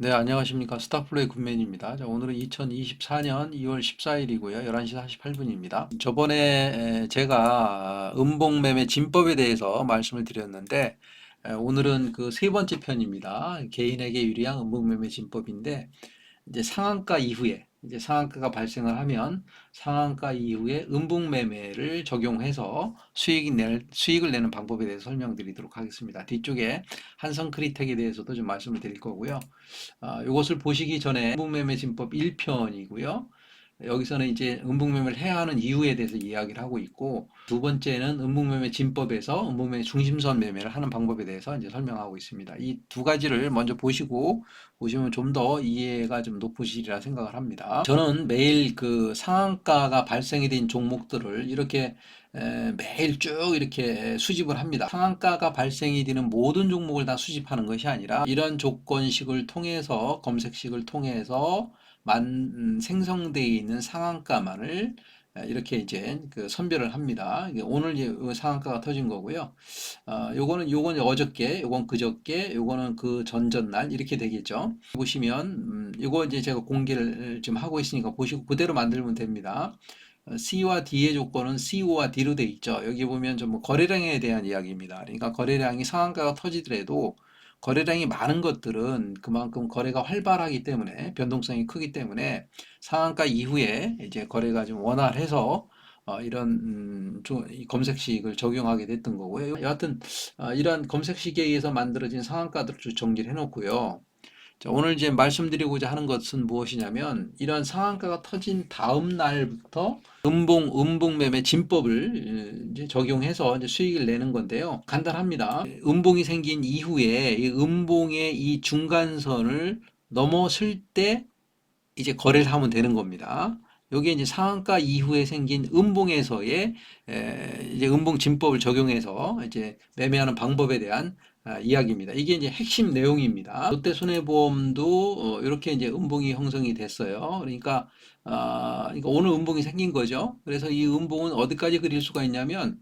네, 안녕하십니까. 스타플레이 굿맨입니다. 자, 오늘은 2024년 2월 14일이고요. 11시 48분입니다. 저번에 제가 음봉매매 진법에 대해서 말씀을 드렸는데, 오늘은 그 세 번째 편입니다. 개인에게 유리한 음봉매매 진법인데, 이제 상한가 이후에 이제 상한가가 발생을 하면 상한가 이후에 음봉매매를 적용해서 수익을 내는 방법에 대해서 설명드리도록 하겠습니다. 뒤쪽에 한성크리텍에 대해서도 좀 말씀을 드릴 거고요. 이것을 보시기 전에 음봉매매 진법 1편이고요. 여기서는 이제 음봉매매를 해야 하는 이유에 대해서 이야기를 하고 있고, 두 번째는 음봉매매 진법에서 음봉매매 중심선 매매를 하는 방법에 대해서 이제 설명하고 있습니다. 이 두 가지를 먼저 보시면 좀 더 이해가 좀 높으시리라 생각을 합니다. 저는 매일 그 상한가가 발생이 된 종목들을 이렇게 매일 쭉 이렇게 수집을 합니다. 상한가가 발생이 되는 모든 종목을 다 수집하는 것이 아니라 이런 조건식을 통해서 검색식을 통해서 생성되어 있는 상한가만을 이렇게 이제 그 선별을 합니다. 이게 오늘 이제 상한가가 터진 거고요. 요거는 어저께, 요건 그저께, 요거는 그 전전날 이렇게 되겠죠. 보시면 요거 이제 제가 공개를 지금 하고 있으니까 보시고 그대로 만들면 됩니다. C와 D의 조건은 CO와 D로 돼 있죠. 여기 보면 좀 뭐 거래량에 대한 이야기입니다. 그러니까 거래량이 상한가가 터지더라도 거래량이 많은 것들은 그만큼 거래가 활발하기 때문에 변동성이 크기 때문에 상한가 이후에 이제 거래가 좀 원활해서 이런 이 검색식을 적용하게 됐던 거고요. 여하튼 이러한 검색식에 의해서 만들어진 상한가들을 좀 정리를 해놓고요. 자, 오늘 이제 말씀드리고자 하는 것은 무엇이냐면 이러한 상한가가 터진 다음 날부터 음봉매매 진법을 이제 적용해서 이제 수익을 내는 건데요. 간단합니다. 음봉이 생긴 이후에 이 음봉의 이 중간선을 넘었을 때 이제 거래를 하면 되는 겁니다. 여기에 이제 상한가 이후에 생긴 음봉에서의 이제 음봉 진법을 적용해서 이제 매매하는 방법에 대한 이야기입니다. 이게 이제 핵심 내용입니다. 롯데손해보험도 이렇게 이제 음봉이 형성이 됐어요. 그러니까 오늘 음봉이 생긴 거죠. 그래서 이 음봉은 어디까지 그릴 수가 있냐면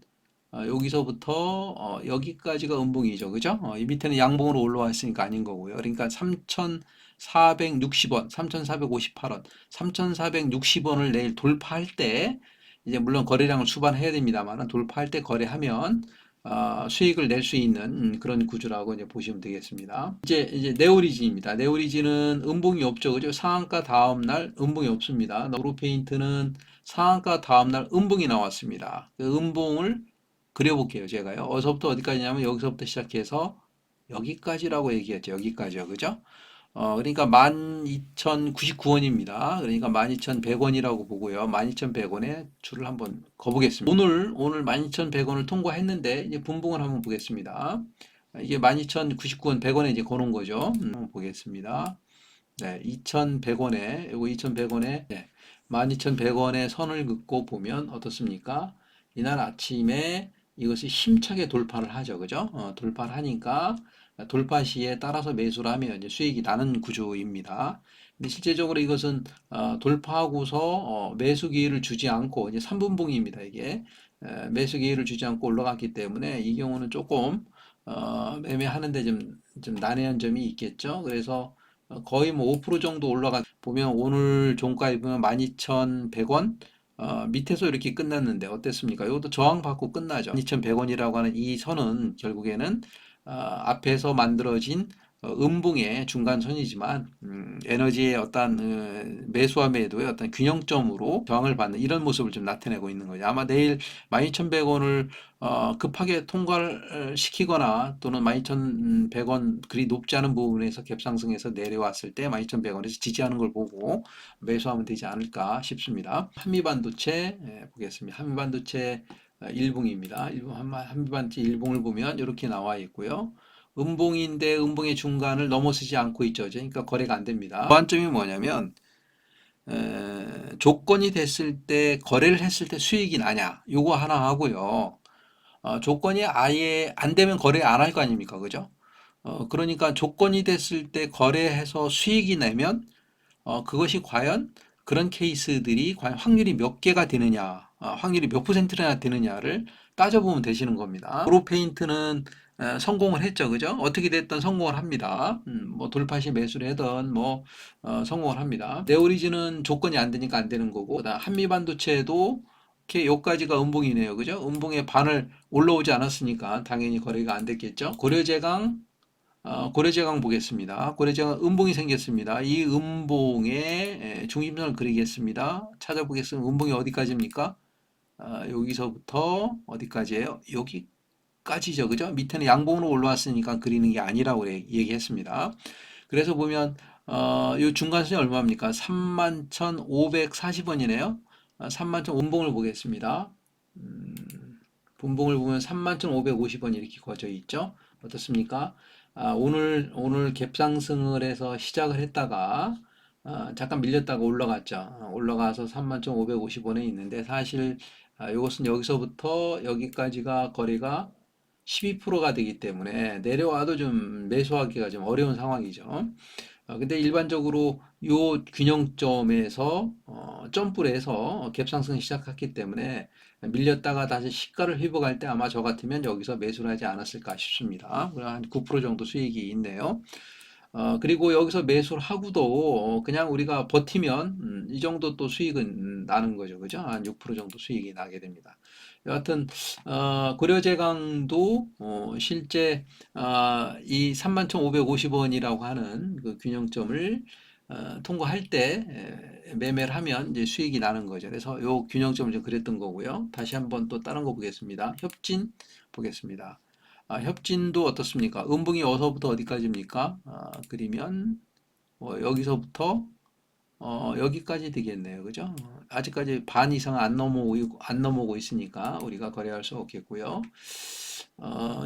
여기서부터 여기까지가 음봉이죠. 그죠? 이 밑에는 양봉으로 올라와 있으니까 아닌 거고요. 그러니까 3,460원, 3,458원, 3,460원을 내일 돌파할 때 이제 물론 거래량을 수반해야 됩니다만 돌파할 때 거래하면 수익을 낼 수 있는 그런 구조라고 이제 보시면 되겠습니다. 이제 네오리진입니다. 네오리진은 음봉이 없죠. 그죠? 상한가 다음 날 음봉이 없습니다. 노루페인트는 상한가 다음 날 음봉이 나왔습니다. 그 음봉을 그려볼게요, 제가요. 어디서부터 어디까지냐면 여기서부터 시작해서 여기까지라고 얘기했죠. 여기까지요. 그죠? 그러니까 12,099원입니다. 그러니까 12,100원이라고 보고요. 12,100원에 줄을 한번 거보겠습니다. 오늘 12,100원을 통과했는데 이제 분봉을 한번 보겠습니다. 이게 12,099원, 100원에 이제 거는 거죠. 한번 보겠습니다. 네, 2,100원에, 이거 2,100원에, 네, 12,100원에 선을 긋고 보면 어떻습니까? 이날 아침에 이것이 힘차게 돌파를 하죠. 그죠? 돌파를 하니까 돌파 시에 따라서 매수를 하면 이제 수익이 나는 구조입니다. 근데 실제적으로 이것은 돌파하고서 매수 기회를 주지 않고 이제 3분봉입니다. 이게 매수 기회를 주지 않고 올라갔기 때문에 이 경우는 조금 매매하는데 좀 난해한 점이 있겠죠. 그래서 거의 뭐 5% 정도 보면 오늘 종가에 보면 12,100원 밑에서 이렇게 끝났는데 어땠습니까? 이것도 저항받고 끝나죠. 12,100원이라고 하는 이 선은 결국에는 앞에서 만들어진 음봉의 중간선이지만 에너지의 어떤 매수와 매도의 어떤 균형점으로 저항을 받는 이런 모습을 좀 나타내고 있는 거죠. 아마 내일 12,100원을 급하게 통과를 시키거나 또는 12,100원 그리 높지 않은 부분에서 갭상승해서 내려왔을 때 12,100원에서 지지하는 걸 보고 매수하면 되지 않을까 싶습니다. 한미반도체 보겠습니다. 한미반도체 일봉입니다. 한미반도체 일봉을 보면 이렇게 나와 있고요. 음봉인데 음봉의 중간을 넘어서지 않고 있죠. 그러니까 거래가 안 됩니다. 관점이 뭐냐면 조건이 됐을 때 거래를 했을 때 수익이 나냐 요거 하나 하고요. 조건이 아예 안 되면 거래 안 할 거 아닙니까? 그죠? 그러니까 조건이 됐을 때 거래해서 수익이 내면 그것이 과연 그런 케이스들이 과연 확률이 몇 개가 되느냐, 확률이 몇 퍼센트나 되느냐를 따져보면 되시는 겁니다. 도로 페인트는 성공을 했죠. 그죠? 어떻게 됐든 성공을 합니다. 뭐 돌파시 매수를 하든 뭐 성공을 합니다. 네오리지는 조건이 안 되니까 안 되는 거고, 그다음 한미반도체도 이렇게 요까지가 음봉이네요. 그죠? 음봉의 반을 올라오지 않았으니까 당연히 거래가 안 됐겠죠. 고려제강 보겠습니다. 고려제강 음봉이 생겼습니다. 이 음봉의 중심선을 그리겠습니다. 찾아보겠습니다. 음봉이 어디까지입니까? 여기서부터 어디까지예요? 여기까지죠. 그죠? 밑에는 양봉으로 올라왔으니까 그리는 게 아니라고 얘기했습니다. 그래서 보면 이 중간선이 얼마입니까? 31,540원이네요. 31,000 음봉을 보겠습니다. 음, 분봉을 보면 31,550원 이렇게 거져 있죠. 어떻습니까? 오늘 갭상승을 해서 시작을 했다가 잠깐 밀렸다가 올라갔죠. 올라가서 31,550원에 있는데 사실 이것은 여기서부터 여기까지가 거리가 12%가 되기 때문에 내려와도 좀 매수하기가 좀 어려운 상황이죠. 근데 일반적으로 요 균형점에서 점프를 해서 갭상승 시작했기 때문에 밀렸다가 다시 시가를 회복할 때 아마 저 같으면 여기서 매수를 하지 않았을까 싶습니다. 한 9% 정도 수익이 있네요. 그리고 여기서 매수를 하고도 그냥 우리가 버티면 이 정도 또 수익은 나는 거죠. 그죠? 한 6% 정도 수익이 나게 됩니다. 여하튼 고려제강도 실제 이 31,550원이라고 하는 그 균형점을 통과할 때 매매를 하면 이제 수익이 나는 거죠. 그래서 요 균형점을 좀 그랬던 거고요. 다시 한번 또 다른 거 보겠습니다. 협진 보겠습니다. 협진도 어떻습니까? 음봉이 어디서부터 어디까지입니까? 그리면 여기서부터 여기까지 되겠네요. 그죠? 아직까지 반 이상 안 넘어오고 있으니까 우리가 거래할 수 없겠고요.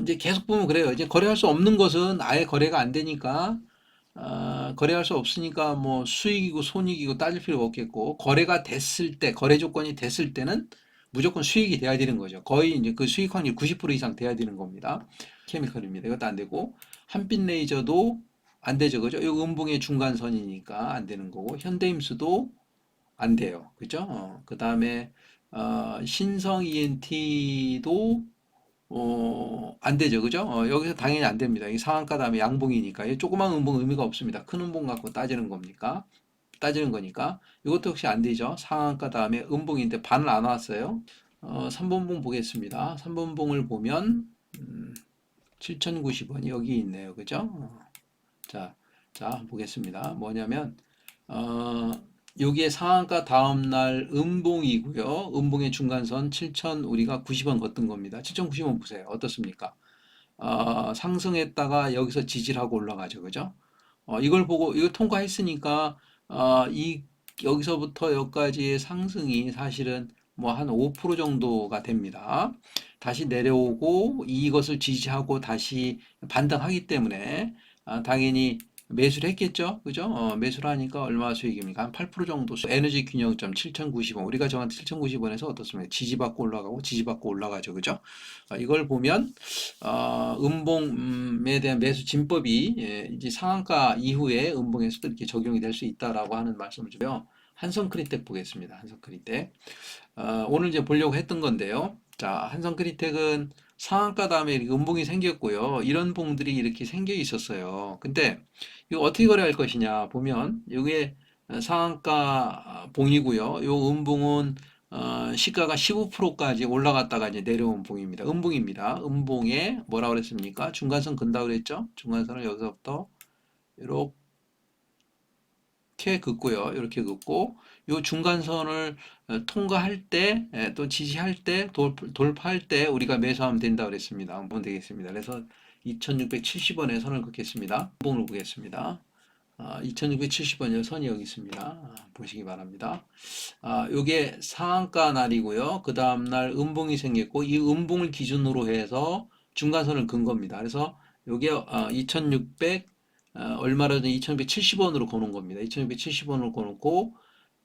이제 계속 보면 그래요. 이제 거래할 수 없는 것은 아예 거래가 안 되니까 거래할 수 없으니까 뭐 수익이고 손익이고 따질 필요가 없겠고, 거래가 됐을 때, 거래 조건이 됐을 때는 무조건 수익이 돼야 되는 거죠. 거의 이제 그 수익 확률 90% 이상 돼야 되는 겁니다. 케미컬입니다. 이것도 안 되고, 한빛 레이저도 안 되죠. 그죠? 이 음봉의 중간선이니까 안 되는 거고, 현대임수도 안 돼요. 그죠? 그 다음에 신성 ENT도 안 되죠. 그죠? 여기서 당연히 안 됩니다. 이 상한가 다음에 양봉이니까. 이 조그만 음봉 의미가 없습니다. 큰 음봉 갖고 따지는 겁니까? 따지는 거니까. 이것도 역시 안 되죠. 상한가 다음에 음봉인데 반을 안 왔어요. 3번봉 보겠습니다. 3번봉을 보면, 7,090원이 여기 있네요. 그죠? 자, 자, 보겠습니다. 뭐냐면, 어, 여기에 상한가 다음날 음봉이고요. 음봉의 중간선 7,000 우리가 90원 걷던 겁니다. 7,090원 보세요. 어떻습니까? 상승했다가 여기서 지지하고 올라가죠. 그죠? 이걸 보고 이거 통과했으니까 이 여기서부터 여기까지의 상승이 사실은 뭐 한 5% 정도가 됩니다. 다시 내려오고 이것을 지지하고 다시 반등하기 때문에 당연히 매수를 했겠죠. 그죠? 매수를 하니까 얼마 수익입니까? 한 8% 정도 에너지 균형점 7,090원. 우리가 정한 7,090원에서 어떻습니까? 지지받고 올라가고 지지받고 올라가죠. 그죠? 이걸 보면 음봉에 대한 매수 진법이 이제 상한가 이후에 음봉에서도 이렇게 적용이 될 수 있다라고 하는 말씀을 주고요. 한성크리텍 보겠습니다. 한성크리텍. 오늘 이제 보려고 했던 건데요. 자, 한성크리텍은 상한가 다음에 이렇게 음봉이 생겼고요. 이런 봉들이 이렇게 생겨 있었어요. 근데 이거 어떻게 거래할 것이냐 보면 이게 상한가 봉이고요. 요 음봉은 시가가 15%까지 올라갔다가 이제 내려온 봉입니다. 음봉입니다. 음봉에 뭐라고 그랬습니까? 중간선 근다고 그랬죠? 중간선을 여기서부터 이렇게 긋고요. 이렇게 긋고 요 중간선을 통과할 때, 또 지지할 때, 돌파할 때 우리가 매수하면 된다 그랬습니다. 보면 되겠습니다. 그래서 2670원에 선을 긋겠습니다. 음봉을 보겠습니다. 2670원의 선이 여기 있습니다. 보시기 바랍니다. 요게 상한가 날이고요. 그 다음날 음봉이 생겼고, 이 음봉을 기준으로 해서 중간선을 긋은 겁니다. 그래서 요게 2600, 얼마라든 2670원으로 거는 겁니다. 2670원으로 거놓고,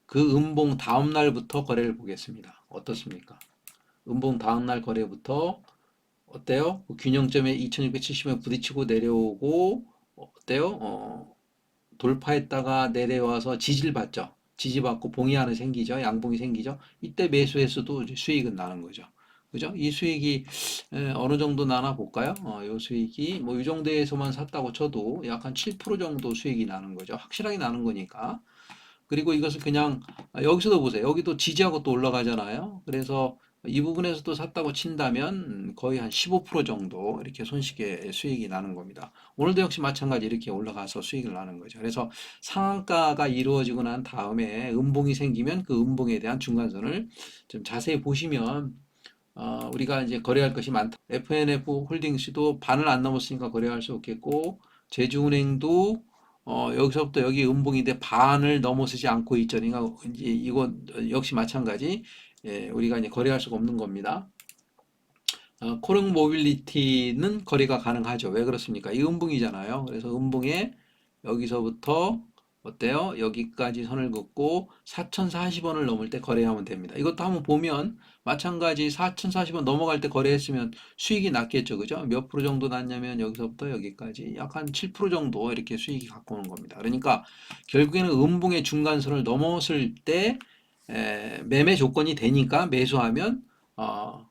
그 음봉 다음날부터 거래를 보겠습니다. 어떻습니까? 음봉 다음날 거래부터 어때요? 그 균형점에 2670원 부딪히고 내려오고, 어때요? 돌파했다가 내려와서 지지를 받죠. 지지받고 봉이 하나 생기죠. 양봉이 생기죠. 이때 매수했어도 수익은 나는 거죠. 그죠? 이 수익이 어느 정도 나나 볼까요? 이 수익이 뭐 이 정도에서만 샀다고 쳐도 약 한 7% 정도 수익이 나는 거죠. 확실하게 나는 거니까. 그리고 이것을 그냥 여기서도 보세요. 여기도 지지하고 또 올라가잖아요. 그래서 이 부분에서 또 샀다고 친다면 거의 한 15% 정도 이렇게 손쉽게 수익이 나는 겁니다. 오늘도 역시 마찬가지 이렇게 올라가서 수익을 나는 거죠. 그래서 상한가가 이루어지고 난 다음에 음봉이 생기면 그 음봉에 대한 중간선을 좀 자세히 보시면 우리가 이제 거래할 것이 많다. FNF 홀딩스도 반을 안 넘었으니까 거래할 수 없겠고, 제주은행도 여기서부터 여기 음봉인데 반을 넘어서지 않고 있죠. 그러니까 이제 이거 역시 마찬가지. 예, 우리가 이제 거래할 수가 없는 겁니다. 코릉 모빌리티는 거래가 가능하죠. 왜 그렇습니까? 이 음봉이잖아요. 그래서 음봉에 여기서부터 어때요? 여기까지 선을 긋고 4,040원을 넘을 때 거래하면 됩니다. 이것도 한번 보면 마찬가지 4,040원 넘어갈 때 거래했으면 수익이 났겠죠. 그죠? 몇 프로 정도 났냐면 여기서부터 여기까지 약 한 7% 정도 이렇게 수익이 갖고 오는 겁니다. 그러니까 결국에는 음봉의 중간선을 넘었을 때 매매 조건이 되니까 매수하면 어,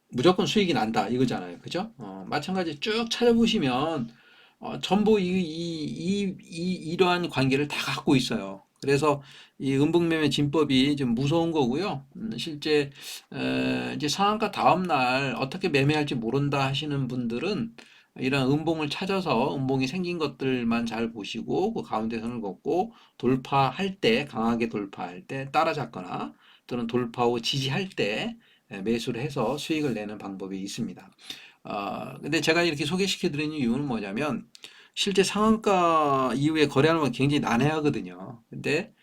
무조건 수익이 난다 이거잖아요. 그죠? 마찬가지 쭉 찾아보시면 전부 이러한 관계를 다 갖고 있어요. 그래서 이 음봉매매 진법이 좀 무서운 거고요. 실제 이제 상한가 다음 날 어떻게 매매할지 모른다 하시는 분들은 이런 음봉을 찾아서 음봉이 생긴 것들만 잘 보시고 그 가운데 선을 긋고 돌파할 때 강하게 돌파할 때 따라잡거나 또는 돌파 후 지지할 때 매수를 해서 수익을 내는 방법이 있습니다. 근데 제가 이렇게 소개시켜 드리는 이유는 뭐냐면 실제 상한가 이후에 거래하는 건 굉장히 난해하거든요. 근데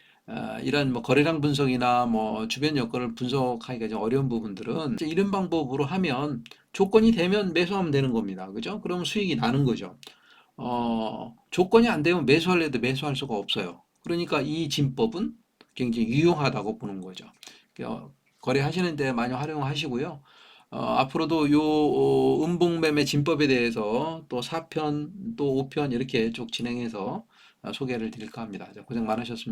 이런 뭐 거래량 분석이나 뭐 주변 여건을 분석하기가 좀 어려운 부분들은 이제 이런 방법으로 하면 조건이 되면 매수하면 되는 겁니다. 그죠? 그러면 수익이 나는 거죠. 조건이 안 되면 매수하려도 매수할 수가 없어요. 그러니까 이 진법은 굉장히 유용하다고 보는 거죠. 거래하시는데 많이 활용하시고요. 앞으로도 요 음봉매매 진법에 대해서 또 4편 또 5편 이렇게 쭉 진행해서 소개를 드릴까 합니다. 고생 많으셨습니다.